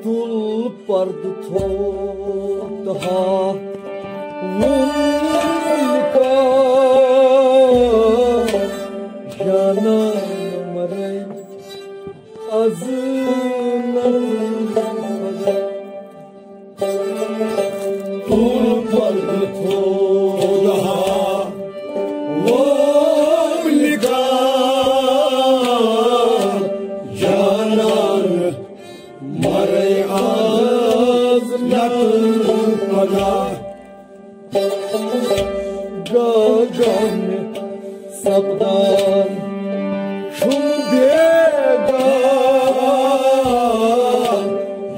Tulpardı to'rtaha vulka Janamaray azınatı Tulpardı to'rtaha vulka Janamaray Gagan sabdan şubega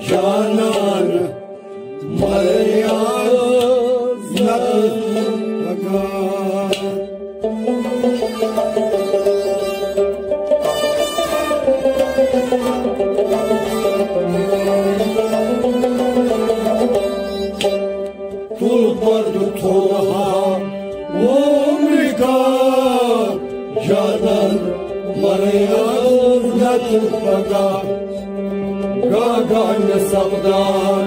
Janan Maryaz Nataga Tulpardı to'rtaha umrika Janan Maryaz Nataga Gagan sabdan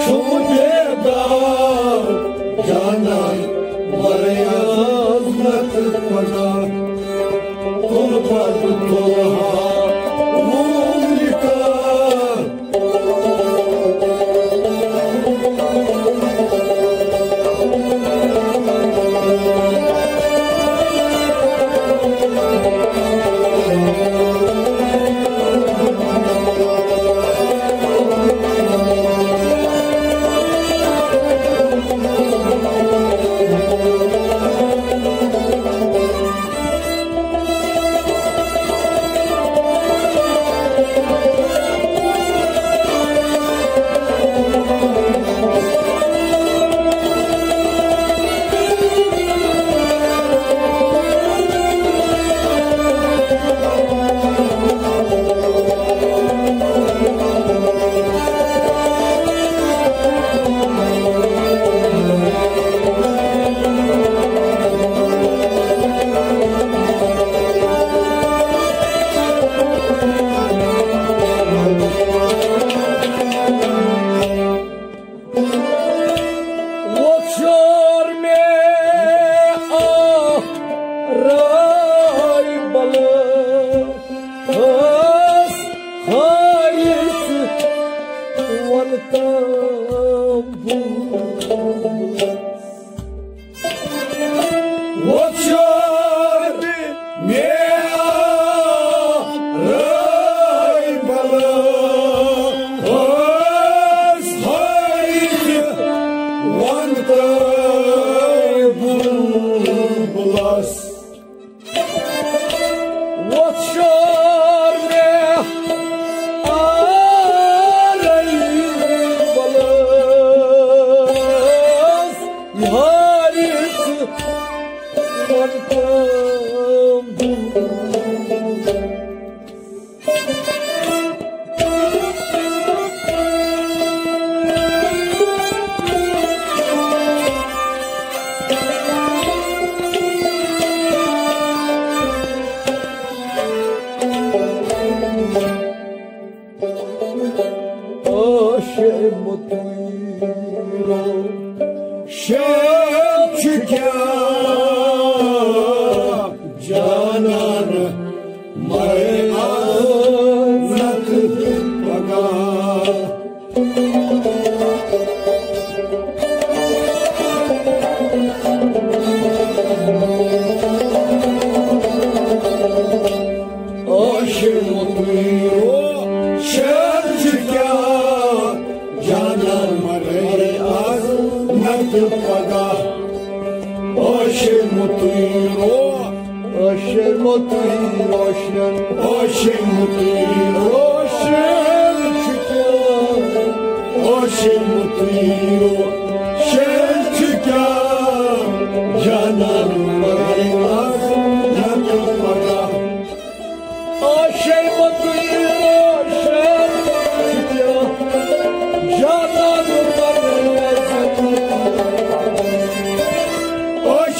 şubega Janan Maryaz Nataga Tulpardı to'rtaha umrika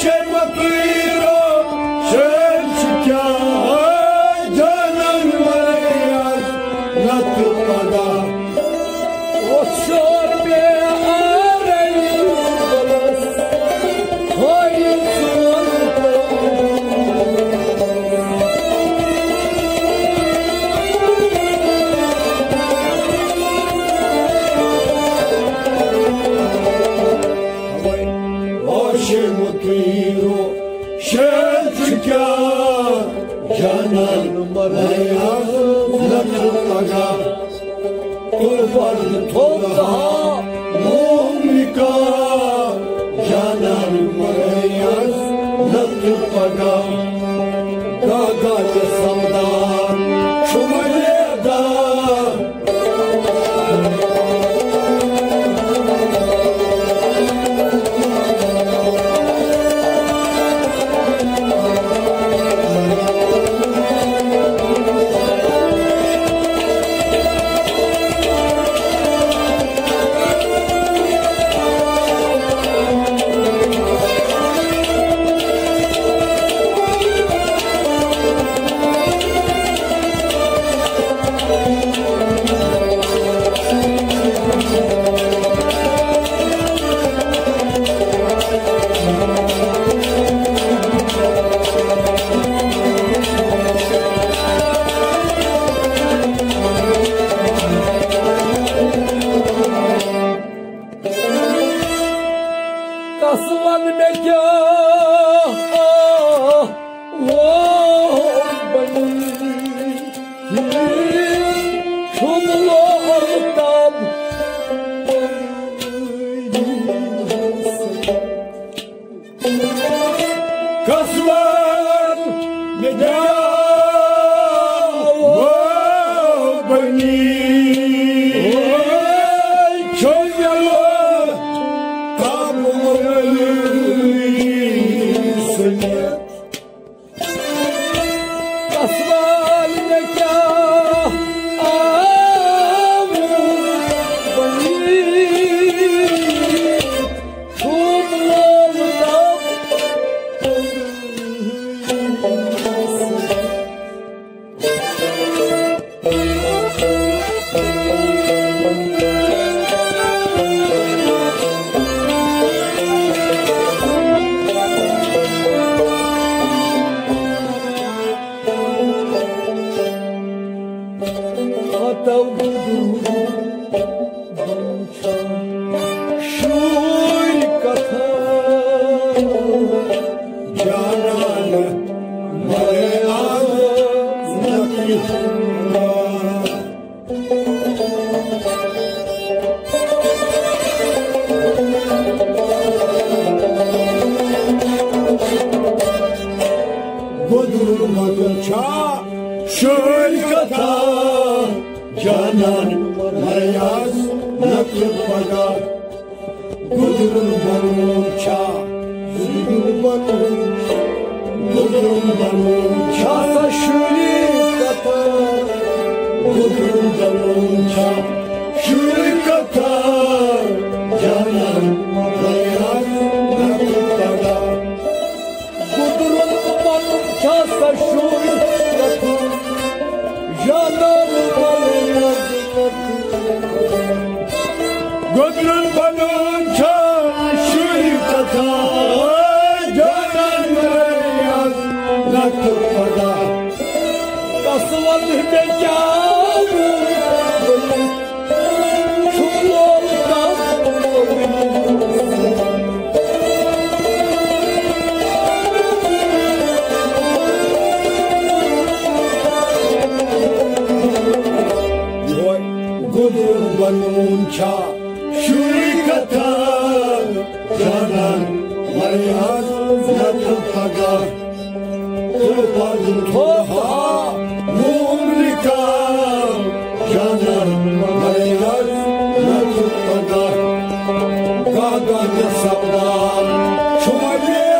Oşe matiro, şen çıkar. paga kurban toprağa mumlika canan marayaz natı paga gaga samdan şumaleda Kasılan mekan Şumlu ortam Kasvan mekan bani Şurkata canan marayaz nakı paga Gudurun banunca Gudurun banunca Şurkata Gudurun banunca Şurkata canan marayaz nakı paga Gudurun banunca Şurkata Canan marayaz Gudurun banunca Şurkata canan marayaz nakı paga Kasılan mekan Şumlu ortam Gudurun banunca Şurkata canan marayaz nakı paga kurban toprağa mumlika canan marayaz nakı paga gaga samdan şumaleda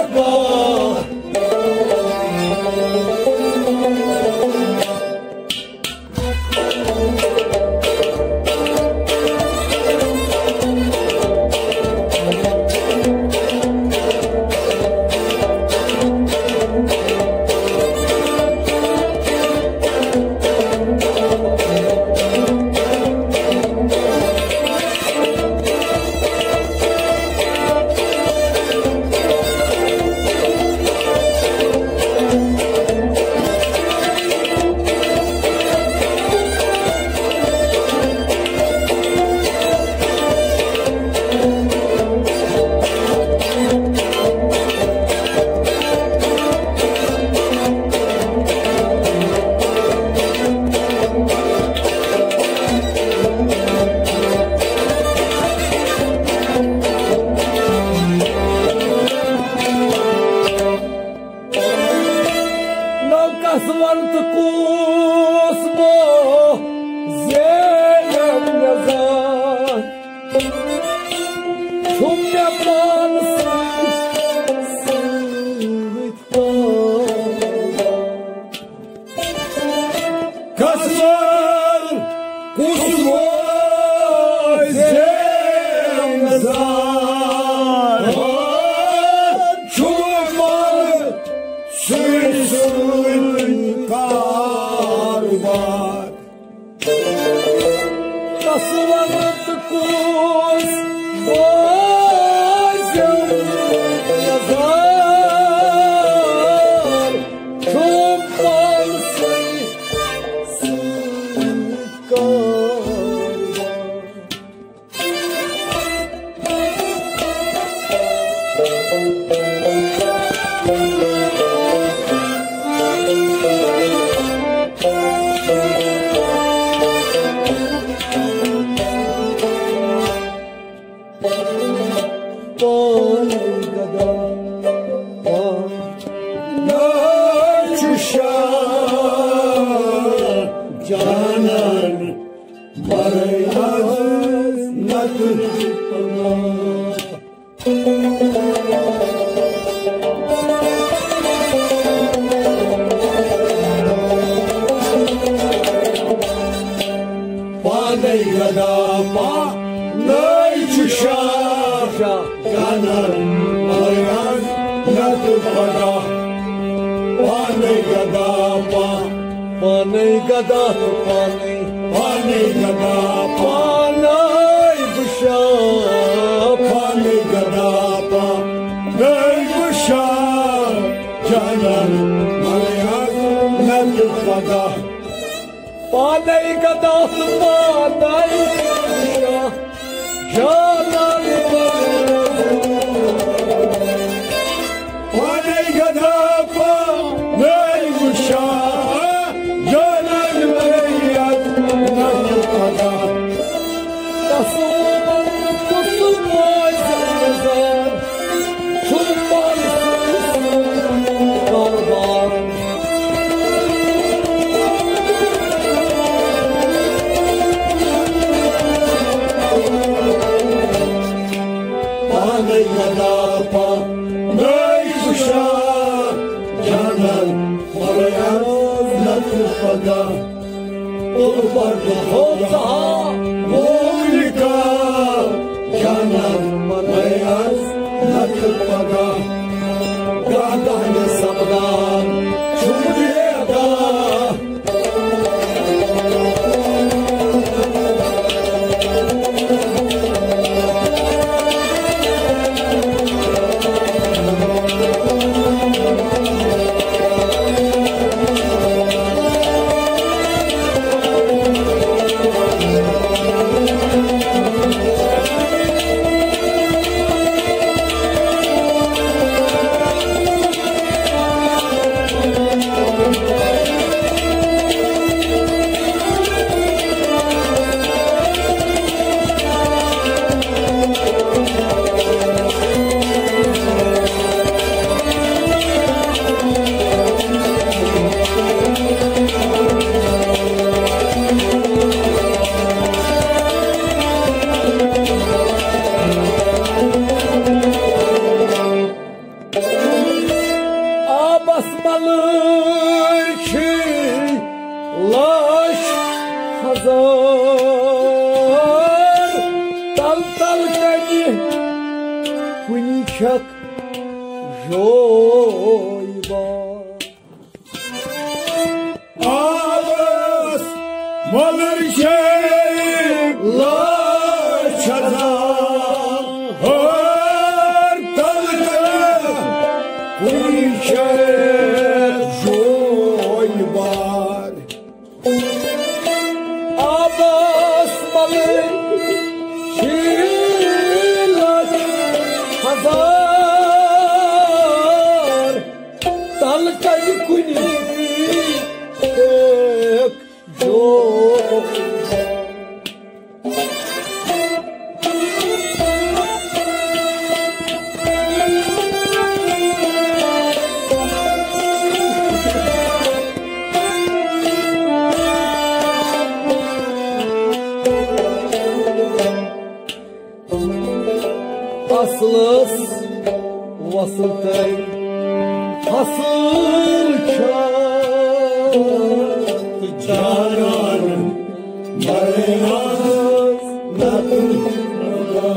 Marias Natupaga.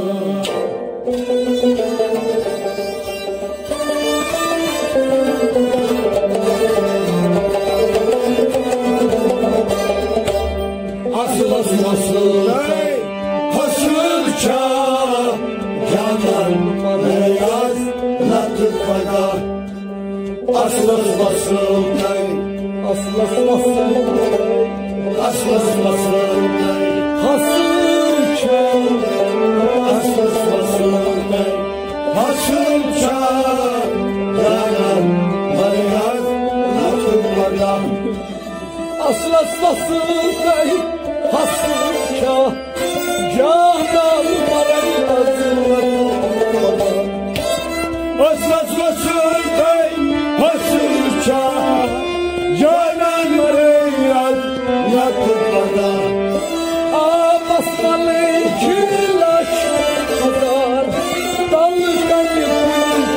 Asıl hasılça canan Marias Natupaga. Asıl hasılça canan Marias Natupaga. Aslaslasıday hasılça canan Marias Natupaga. Aslaslasıday hasılça canan Marias Natupaga. Basmalı kilaş kadar dalgan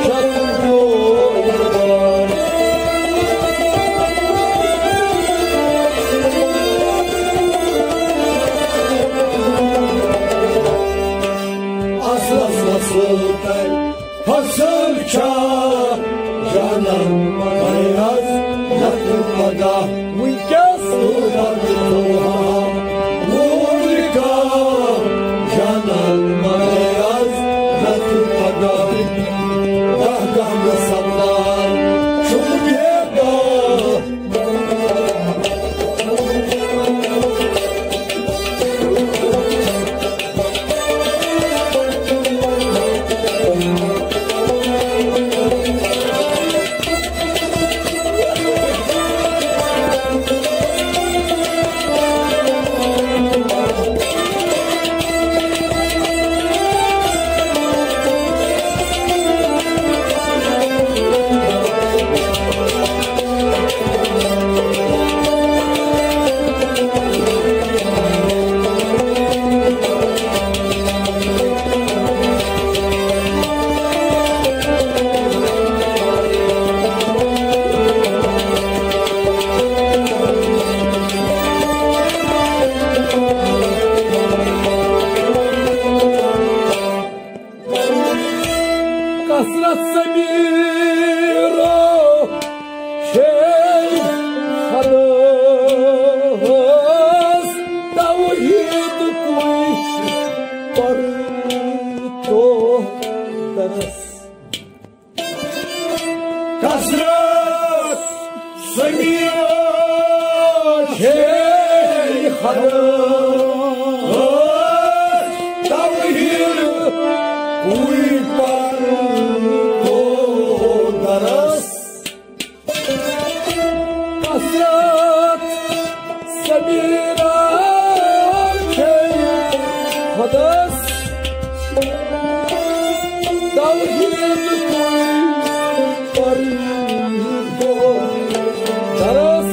çatıyor. Aslaslasıday hasılça canan Marias Natupaga. Canan Marias Natupaga. Dahgahlı sallar çok yeda. Kasrat Samira şey halas tavhid kuy par to daras. Kasrat Samira şey halas tavhid kuy par to daras. Kasrat Samira şey halas tavhid kuy par to daras.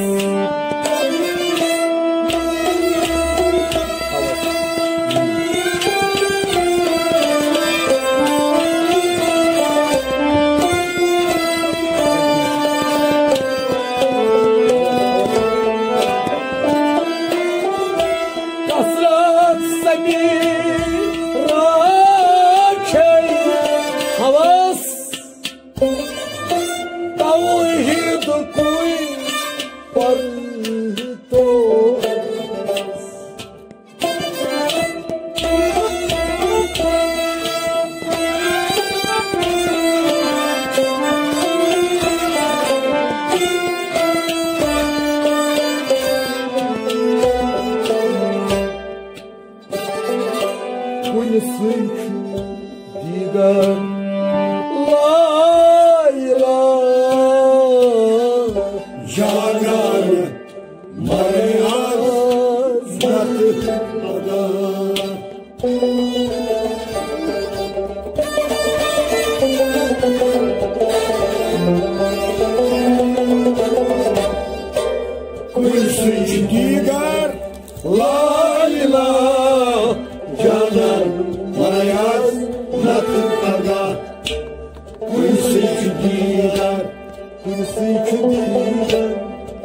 Kasrat Samira şey havas tavhid kuy par to daras. Kuyusucu digar layla Canan Marias Natupaga. Kuyusucu digar layla Canan Marias Natupaga.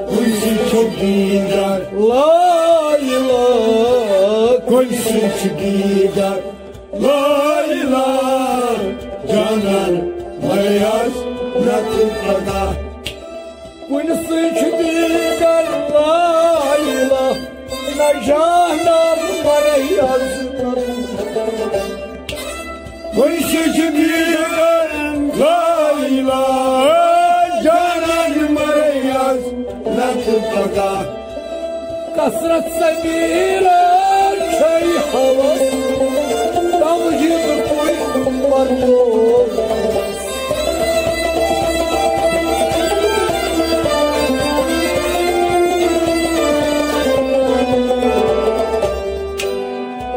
Kuyusucu digar Layla Koysunç gider Layla Canan Mayas Nakıpada Koysunç gider Layla Canan Mayas Koysunç gider Layla Canan Mayas Nakıpada Kasratsa bir köy havası Dam gibi koyun var olmaz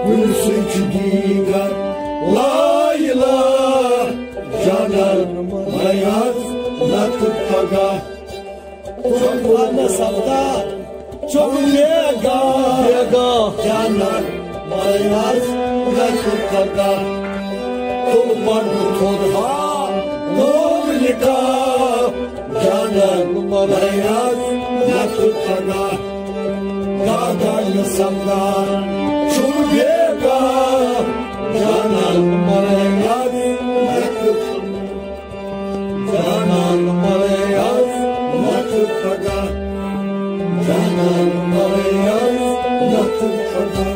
Koysunç gider Layla Canan Mayas Nakıpada Çok var mesafta çok yega Canan Mayas Nakıpada Tulpan Tulha Tulika Canan Mayas Nakıpada Gagan Samdan Çulbega Canan Mayas Nakıpada Canan Mayas Nakıpada Canan Mayas Nakıpada